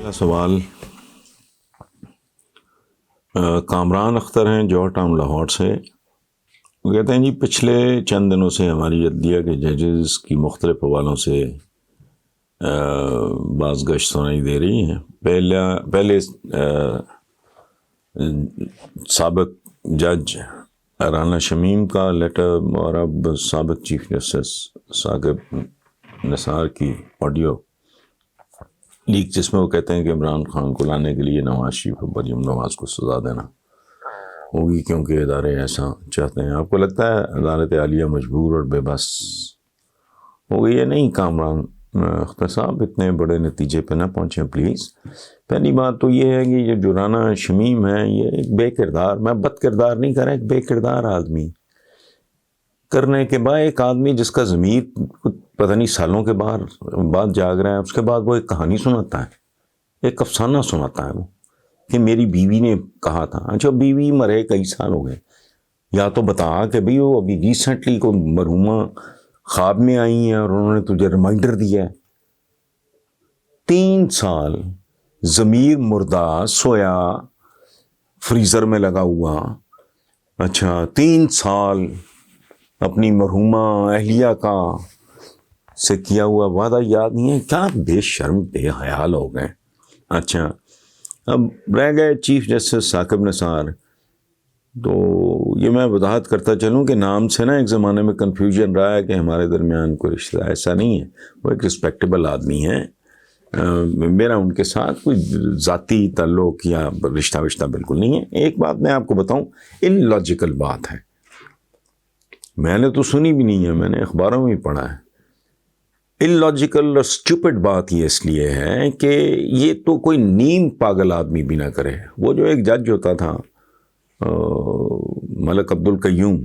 پہلا سوال کامران اختر ہیں جوہر ٹاؤن لاہور سے. وہ کہتے ہیں جی پچھلے چند دنوں سے ہماری عدلیہ کے ججز کی مختلف حوالوں سے بعض گشت سنائی دے رہی ہیں. پہلے سابق جج رانا شمیم کا لیٹر اور اب سابق چیف جسٹس ثاقب نثار کی آڈیو لیک، جس میں وہ کہتے ہیں کہ عمران خان کو لانے کے لیے نواز شریف اور مریم نواز کو سزا دینا ہوگی کیونکہ ادارے ایسا چاہتے ہیں. آپ کو لگتا ہے عدالت عالیہ مجبور اور بے بس ہو گئی ہے؟ نہیں کامران اختر صاحب، اتنے بڑے نتیجے پہ نہ پہنچیں پلیز. پہلی بات تو یہ ہے کہ یہ جو رانا شمیم ہے یہ ایک بے کردار، میں بد کردار نہیں کر رہا، ایک بے کردار آدمی کرنے کے بعد، ایک آدمی جس کا ضمیر پتہ نہیں سالوں کے بعد جاگ رہا ہے، اس کے بعد وہ ایک کہانی سناتا ہے، ایک افسانہ سناتا ہے وہ کہ میری بیوی نے کہا تھا. اچھا بیوی مرے کئی سال ہو گئے، یا تو بتا کہ بھئی وہ ابھی ریسنٹلی کو مرحومہ خواب میں آئی ہیں اور انہوں نے تجھے ریمائنڈر دیا ہے. 3 سال ضمیر مردہ سویا فریزر میں لگا ہوا، اچھا 3 سال اپنی مرحومہ اہلیہ کا سے کیا ہوا وعدہ یاد نہیں ہے. کیا بے شرم بے حیا لوگ ہیں. اچھا اب رہ گئے چیف جسٹس ثاقب نثار، تو یہ میں وضاحت کرتا چلوں کہ نام سے نا ایک زمانے میں کنفیوژن رہا ہے کہ ہمارے درمیان کوئی رشتہ، ایسا نہیں ہے. وہ ایک رسپیکٹیبل آدمی ہے، میرا ان کے ساتھ کوئی ذاتی تعلق یا رشتہ بالکل نہیں ہے. ایک بات میں آپ کو بتاؤں، ان لاجیکل بات ہے، میں نے تو سنی بھی نہیں ہے، میں نے اخباروں میں ہی پڑھا ہے. ان لاجیکل اور سٹوپڈ بات یہ اس لیے ہے کہ یہ تو کوئی نیم پاگل آدمی بھی نہ کرے. وہ جو ایک جج ہوتا تھا ملک عبد القیوم،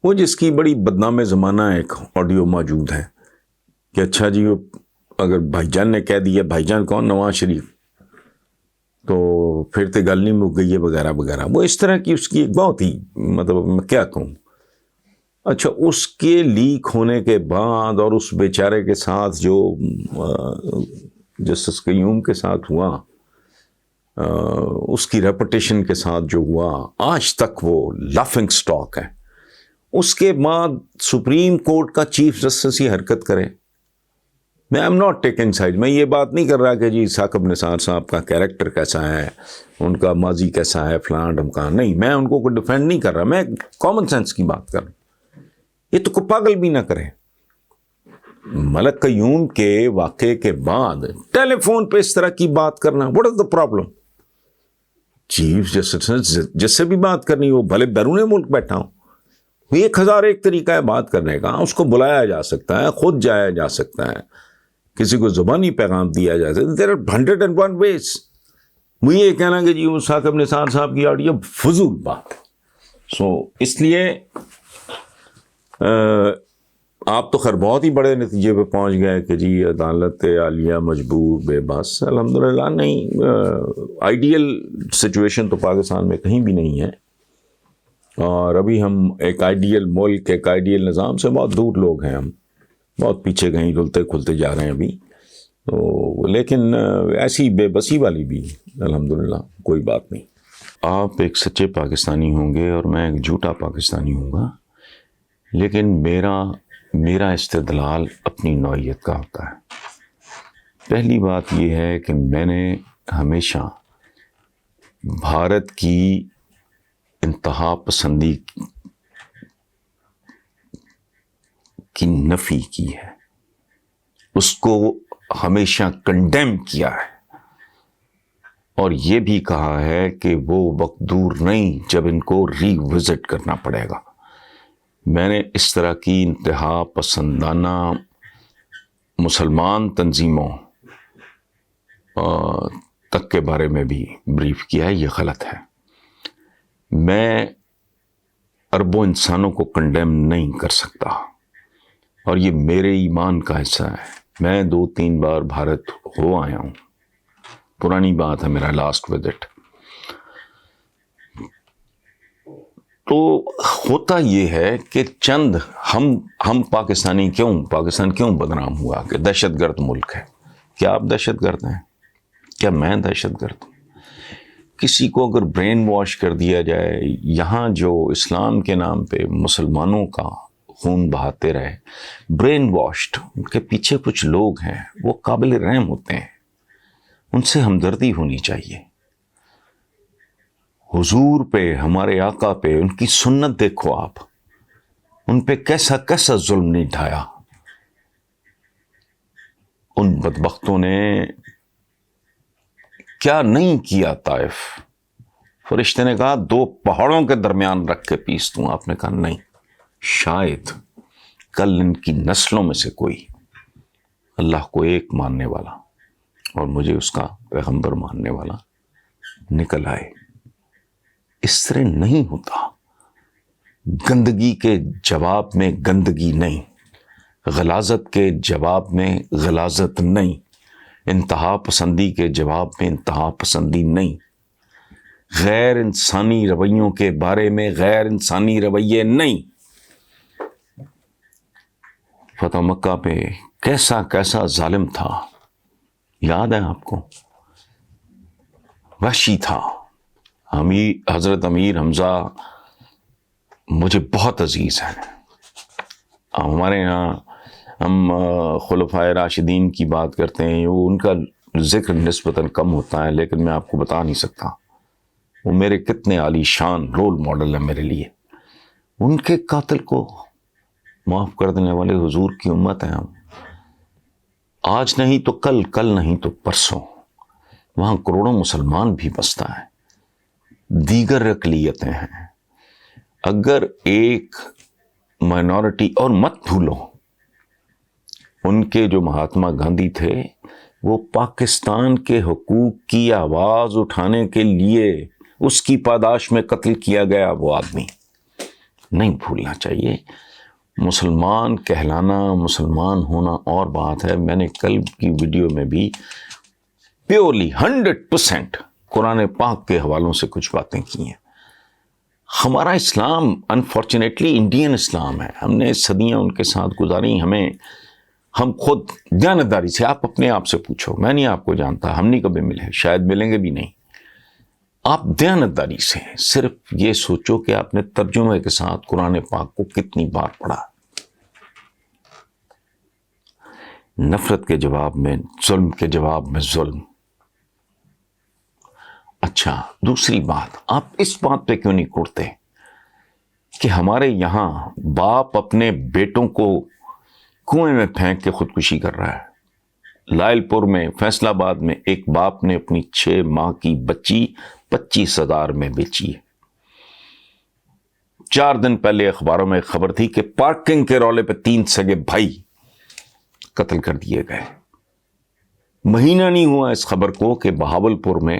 وہ جس کی بڑی بدنام زمانہ ایک آڈیو موجود ہے کہ اچھا جی وہ اگر بھائی جان نے کہہ دیا، بھائی جان کون؟ نواز شریف، تو پھر تو گل نہیں مک گئی ہے وغیرہ وغیرہ. وہ اس طرح کی اس کی ایک بہت ہی مطلب میں کیا کہوں. اچھا اس کے لیک ہونے کے بعد اور اس بیچارے کے ساتھ جو جسٹس قیوم کے ساتھ ہوا، اس کی ریپوٹیشن کے ساتھ جو ہوا، آج تک وہ لافنگ سٹاک ہے. اس کے بعد سپریم کورٹ کا چیف جسٹس ہی حرکت کرے. میں ایم ناٹ ٹیکنگ سائڈ، میں یہ بات نہیں کر رہا کہ جی ثاقب نثار صاحب کا کیریکٹر کیسا ہے، ان کا ماضی کیسا ہے، فلاں ڈھمکان، نہیں، میں ان کو کوئی ڈیفینڈ نہیں کر رہا، میں کامن سینس کی بات کر رہا ہوں. یہ تو کوئی پاگل بھی نہ کرے. ملک قیوم کے واقعے کے بعد ٹیلی فون پہ اس طرح کی بات کرنا، what is the problem? Chief justice جس سے بھی بات کرنی ہو، بھلے بیرون ملک بیٹھا ہوں، 1001 طریقہ ہے بات کرنے کا. اس کو بلایا جا سکتا ہے، خود جایا جا سکتا ہے، کسی کو زبانی پیغام دیا جا سکتا ہے. There are 101 ways. مجھے یہ کہنا کہ جی وہ ثاقب نثار صاحب کی آڈیو فضول بات. اس لیے آپ تو خیر بہت ہی بڑے نتیجے پہ پہنچ گئے کہ جی عدالت عالیہ مجبور بے بس. الحمدللہ نہیں، آئیڈیل سچویشن تو پاکستان میں کہیں بھی نہیں ہے، اور ابھی ہم ایک آئیڈیل ملک، ایک آئیڈیل نظام سے بہت دور لوگ ہیں. ہم بہت پیچھے کہیں رلتے کھلتے جا رہے ہیں ابھی تو، لیکن ایسی بے بسی والی بھی الحمدللہ کوئی بات نہیں. آپ ایک سچے پاکستانی ہوں گے اور میں ایک جھوٹا پاکستانی ہوں گا، لیکن میرا استدلال اپنی نوعیت کا ہوتا ہے. پہلی بات یہ ہے کہ میں نے ہمیشہ بھارت کی انتہا پسندی کی نفی کی ہے، اس کو ہمیشہ کنڈیم کیا ہے، اور یہ بھی کہا ہے کہ وہ وقت دور نہیں جب ان کو ری وزٹ کرنا پڑے گا. میں نے اس طرح کی انتہا پسندانہ مسلمان تنظیموں تک کے بارے میں بھی بریف کیا ہے، یہ غلط ہے. میں اربوں انسانوں کو کنڈیم نہیں کر سکتا، اور یہ میرے ایمان کا حصہ ہے. میں 2-3 بار بھارت ہو آیا ہوں، پرانی بات ہے میرا لاسٹ وزٹ. تو ہوتا یہ ہے کہ چند ہم پاکستان کیوں بدنام ہوا کہ دہشت گرد ملک ہے؟ کیا آپ دہشت گرد ہیں؟ کیا میں دہشت گرد ہوں؟ کسی کو اگر برین واش کر دیا جائے، یہاں جو اسلام کے نام پہ مسلمانوں کا خون بہاتے رہے، برین واشڈ، ان کے پیچھے کچھ لوگ ہیں، وہ قابل رحم ہوتے ہیں، ان سے ہمدردی ہونی چاہیے۔ حضور پہ، ہمارے آقا پہ، ان کی سنت دیکھو آپ، ان پہ کیسا ظلم نہیں ڈھایا۔ ان بدبختوں نے کیا نہیں کیا طائف۔ فرشتے نے کہا 2 پہاڑوں کے درمیان رکھ کے پیس دوں، آپ نے کہا نہیں، شاید کل ان کی نسلوں میں سے کوئی اللہ کو ایک ماننے والا اور مجھے اس کا پیغمبر ماننے والا نکل آئے۔ اس طرح نہیں ہوتا۔ گندگی کے جواب میں گندگی نہیں، غلاظت کے جواب میں غلاظت نہیں، انتہا پسندی کے جواب میں انتہا پسندی نہیں، غیر انسانی رویوں کے بارے میں غیر انسانی رویے نہیں۔ فتح مکہ پہ کیسا ظالم تھا، یاد ہے آپ کو؟ وحشی تھا۔ حضرت امیر حمزہ مجھے بہت عزیز ہیں۔ ہمارے یہاں ہم خلفائے راشدین کی بات کرتے ہیں، وہ ان کا ذکر نسبتاً کم ہوتا ہے، لیکن میں آپ کو بتا نہیں سکتا وہ میرے کتنے عالی شان رول ماڈل ہیں میرے لیے۔ ان کے قاتل کو معاف کر دینے والے حضور کی امت ہیں ہم۔ آج نہیں تو کل، کل نہیں تو پرسوں وہاں کروڑوں مسلمان بھی بستا ہے، دیگر اقلیتیں ہیں۔ اگر ایک مائنورٹی، اور مت بھولو ان کے جو مہاتما گاندھی تھے، وہ پاکستان کے حقوق کی آواز اٹھانے کے لیے اس کی پاداش میں قتل کیا گیا وہ آدمی، نہیں بھولنا چاہیے۔ مسلمان کہلانا، مسلمان ہونا اور بات ہے۔ میں نے کل کی ویڈیو میں بھی پیورلی 100% قرآن پاک کے حوالوں سے کچھ باتیں کی ہیں۔ ہمارا اسلام انفارچونیٹلی انڈین اسلام ہے، ہم نے صدیاں ان کے ساتھ گزاری۔ ہم خود دیانتداری سے، آپ اپنے آپ سے پوچھو، میں نہیں آپ کو جانتا، ہم نہیں کبھی ملے، شاید ملیں گے بھی نہیں۔ آپ دیانتداری سے صرف یہ سوچو کہ آپ نے ترجمے کے ساتھ قرآن پاک کو کتنی بار پڑھا۔ نفرت کے جواب میں ظلم کے جواب میں ظلم۔ اچھا، دوسری بات، آپ اس بات پہ کیوں نہیں کوڑتے کہ ہمارے یہاں باپ اپنے بیٹوں کو کنویں میں پھینک کے خودکشی کر رہا ہے؟ لائل پور میں، فیصل آباد میں ایک باپ نے اپنی 6 ماہ کی بچی 25,000 میں بیچی ہے۔ 4 دن پہلے اخباروں میں خبر تھی کہ پارکنگ کے رولے پہ 3 سگے بھائی قتل کر دیے گئے۔ مہینہ نہیں ہوا اس خبر کو کہ بہاولپور میں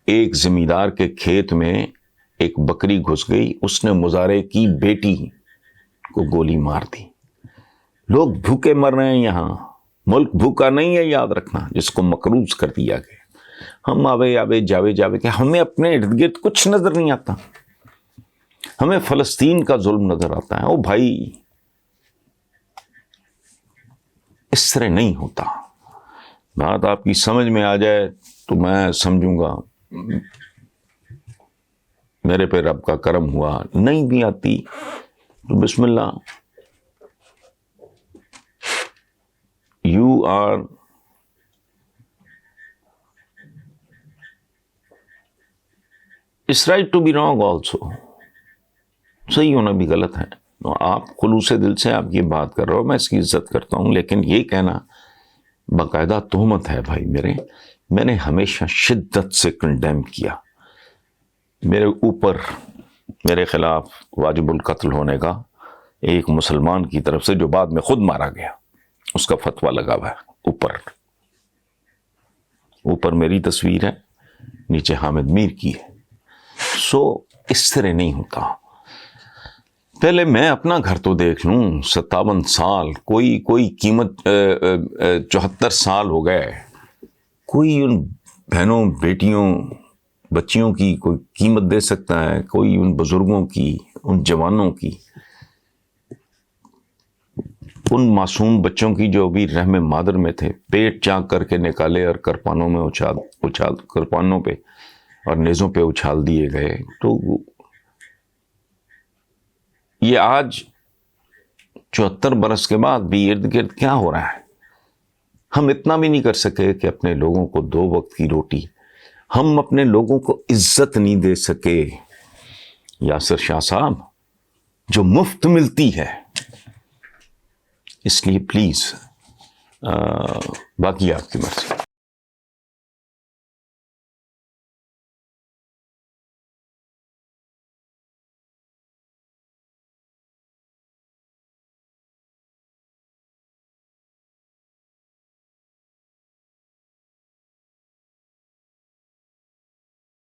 ایک زمیندار کے کھیت میں ایک بکری گھس گئی، اس نے مزارے کی بیٹی کو گولی مار دی۔ لوگ بھوکے مر رہے ہیں یہاں، ملک بھوکا نہیں ہے، یاد رکھنا، جس کو مقروض کر دیا گیا۔ ہم آوے جاوے کہ ہمیں اپنے ارد گرد کچھ نظر نہیں آتا، ہمیں فلسطین کا ظلم نظر آتا ہے۔ او بھائی، اس طرح نہیں ہوتا۔ بات آپ کی سمجھ میں آ جائے تو میں سمجھوں گا میرے پہ رب کا کرم ہوا، نہیں بھی آتی تو بسم اللہ۔ You are it's right to be wrong also. صحیح ہونا بھی غلط ہے۔ آپ خلوص دل سے آپ یہ بات کر رہے ہو، میں اس کی عزت کرتا ہوں، لیکن یہ کہنا باقاعدہ تہمت ہے بھائی میرے۔ میں نے ہمیشہ شدت سے کنڈیم کیا۔ میرے اوپر، میرے خلاف واجب القتل ہونے کا ایک مسلمان کی طرف سے، جو بعد میں خود مارا گیا، اس کا فتویٰ لگا ہوا ہے۔ اوپر میری تصویر ہے، نیچے حامد میر کی ہے۔ اس طرح نہیں ہوتا۔ پہلے میں اپنا گھر تو دیکھ لوں۔ 57 سال، کوئی قیمت 74 سال ہو گئے، کوئی ان بہنوں بیٹیوں بچیوں کی کوئی قیمت دے سکتا ہے، کوئی ان بزرگوں کی، ان جوانوں کی، ان معصوم بچوں کی جو ابھی رحم مادر میں تھے، پیٹ چاک کر کے نکالے اور کرپانوں میں کرپانوں پہ اور نیزوں پہ اچھال دیے گئے. تو یہ آج 74 برس کے بعد بھی ارد گرد کیا ہو رہا ہے؟ ہم اتنا بھی نہیں کر سکے کہ اپنے لوگوں کو 2 وقت کی روٹی، ہم اپنے لوگوں کو عزت نہیں دے سکے. یاسر شاہ صاحب، جو مفت ملتی ہے. اس لیے پلیز باقی آپ کی مرضی.